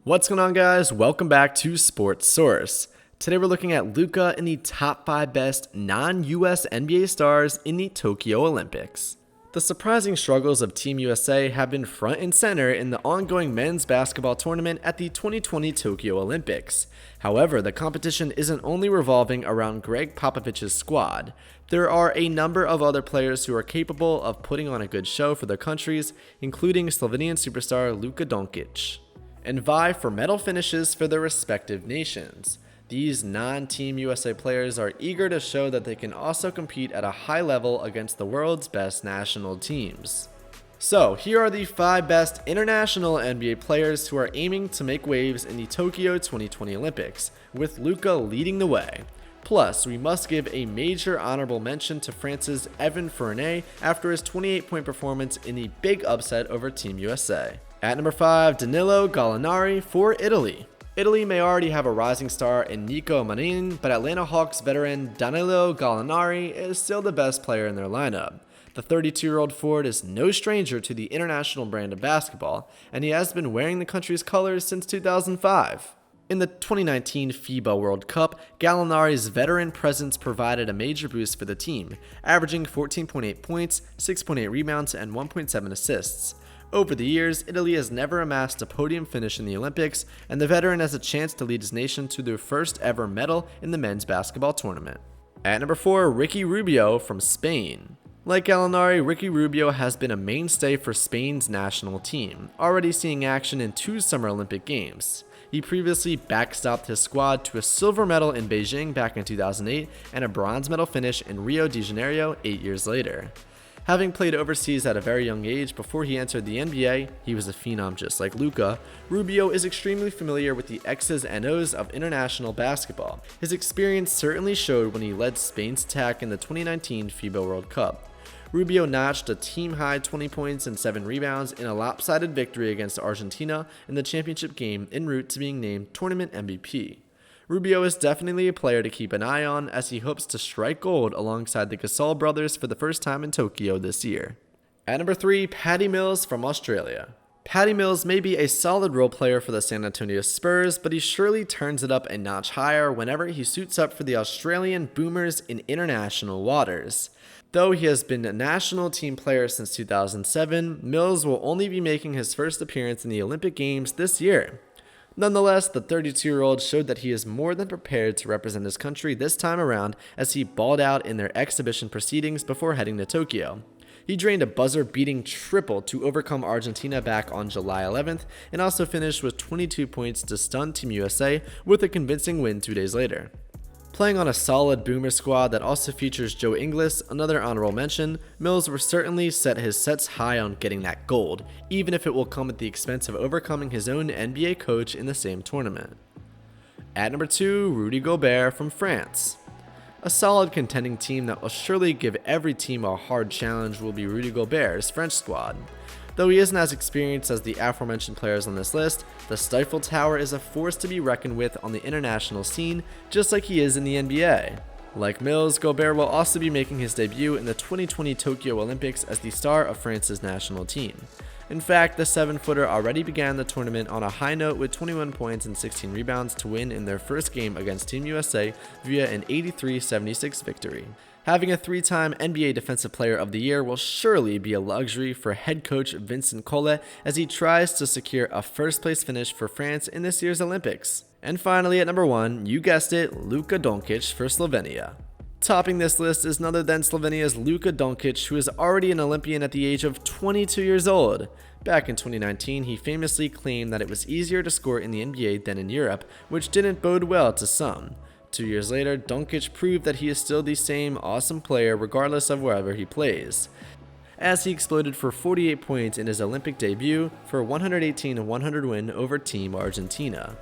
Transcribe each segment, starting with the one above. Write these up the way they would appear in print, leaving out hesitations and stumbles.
What's going on, guys? Welcome back to Sports Source. Today we're looking at Luka and the top 5 best non-US NBA stars in the Tokyo Olympics. The surprising struggles of Team USA have been front and center in the ongoing men's basketball tournament at the 2020 Tokyo Olympics. However, the competition isn't only revolving around Greg Popovich's squad. There are a number of other players who are capable of putting on a good show for their countries, including Slovenian superstar Luka Doncic, and vie for medal finishes for their respective nations. These non-Team USA players are eager to show that they can also compete at a high level against the world's best national teams. So, here are the 5 best international NBA players who are aiming to make waves in the Tokyo 2020 Olympics, with Luka leading the way. Plus, we must give a major honorable mention to France's Evan Fournier after his 28-point performance in the big upset over Team USA. At number 5, Danilo Gallinari for Italy. Italy may already have a rising star in Nico Marin, but Atlanta Hawks veteran Danilo Gallinari is still the best player in their lineup. The 32-year-old forward is no stranger to the international brand of basketball, and he has been wearing the country's colors since 2005. In the 2019 FIBA World Cup, Gallinari's veteran presence provided a major boost for the team, averaging 14.8 points, 6.8 rebounds, and 1.7 assists. Over the years, Italy has never amassed a podium finish in the Olympics, and the veteran has a chance to lead his nation to their first ever medal in the men's basketball tournament. At number 4, Ricky Rubio from Spain. Like Gallinari, Ricky Rubio has been a mainstay for Spain's national team, already seeing action in 2 Summer Olympic Games. He previously backstopped his squad to a silver medal in Beijing back in 2008 and a bronze medal finish in Rio de Janeiro 8 years later. Having played overseas at a very young age before he entered the NBA, he was a phenom just like Luka. Rubio is extremely familiar with the X's and O's of international basketball. His experience certainly showed when he led Spain's attack in the 2019 FIBA World Cup. Rubio notched a team-high 20 points and 7 rebounds in a lopsided victory against Argentina in the championship game en route to being named tournament MVP. Rubio is definitely a player to keep an eye on as he hopes to strike gold alongside the Gasol brothers for the first time in Tokyo this year. At number 3, Patty Mills from Australia. Patty Mills may be a solid role player for the San Antonio Spurs, but he surely turns it up a notch higher whenever he suits up for the Australian Boomers in international waters. Though he has been a national team player since 2007, Mills will only be making his first appearance in the Olympic Games this year. Nonetheless, the 32-year-old showed that he is more than prepared to represent his country this time around as he balled out in their exhibition proceedings before heading to Tokyo. He drained a buzzer-beating triple to overcome Argentina back on July 11th and also finished with 22 points to stun Team USA with a convincing win 2 days later. Playing on a solid Boomer squad that also features Joe Ingles, another honorable mention, Mills will certainly set his sights high on getting that gold, even if it will come at the expense of overcoming his own NBA coach in the same tournament. At number 2, Rudy Gobert from France. A solid contending team that will surely give every team a hard challenge will be Rudy Gobert's French squad. Though he isn't as experienced as the aforementioned players on this list, the Stifle Tower is a force to be reckoned with on the international scene, just like he is in the NBA. Like Mills, Gobert will also be making his debut in the 2020 Tokyo Olympics as the star of France's national team. In fact, the 7-footer already began the tournament on a high note with 21 points and 16 rebounds to win in their first game against Team USA via an 83-76 victory. Having a 3-time NBA Defensive Player of the Year will surely be a luxury for head coach Vincent Collet as he tries to secure a first-place finish for France in this year's Olympics. And finally, at number 1, you guessed it, Luka Doncic for Slovenia. Topping this list is none other than Slovenia's Luka Doncic, who is already an Olympian at the age of 22 years old. Back in 2019, he famously claimed that it was easier to score in the NBA than in Europe, which didn't bode well to some. 2 years later, Doncic proved that he is still the same awesome player regardless of wherever he plays, as he exploded for 48 points in his Olympic debut for a 118-100 win over Team Argentina.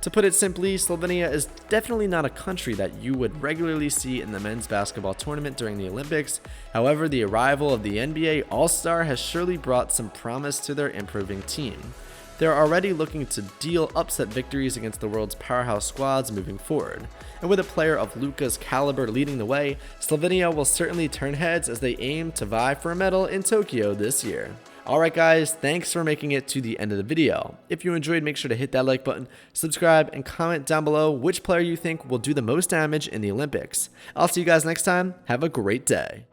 To put it simply, Slovenia is definitely not a country that you would regularly see in the men's basketball tournament during the Olympics. However, the arrival of the NBA All-Star has surely brought some promise to their improving team. They're already looking to deal upset victories against the world's powerhouse squads moving forward. And with a player of Luka's caliber leading the way, Slovenia will certainly turn heads as they aim to vie for a medal in Tokyo this year. Alright guys, thanks for making it to the end of the video. If you enjoyed, make sure to hit that like button, subscribe, and comment down below which player you think will do the most damage in the Olympics. I'll see you guys next time. Have a great day.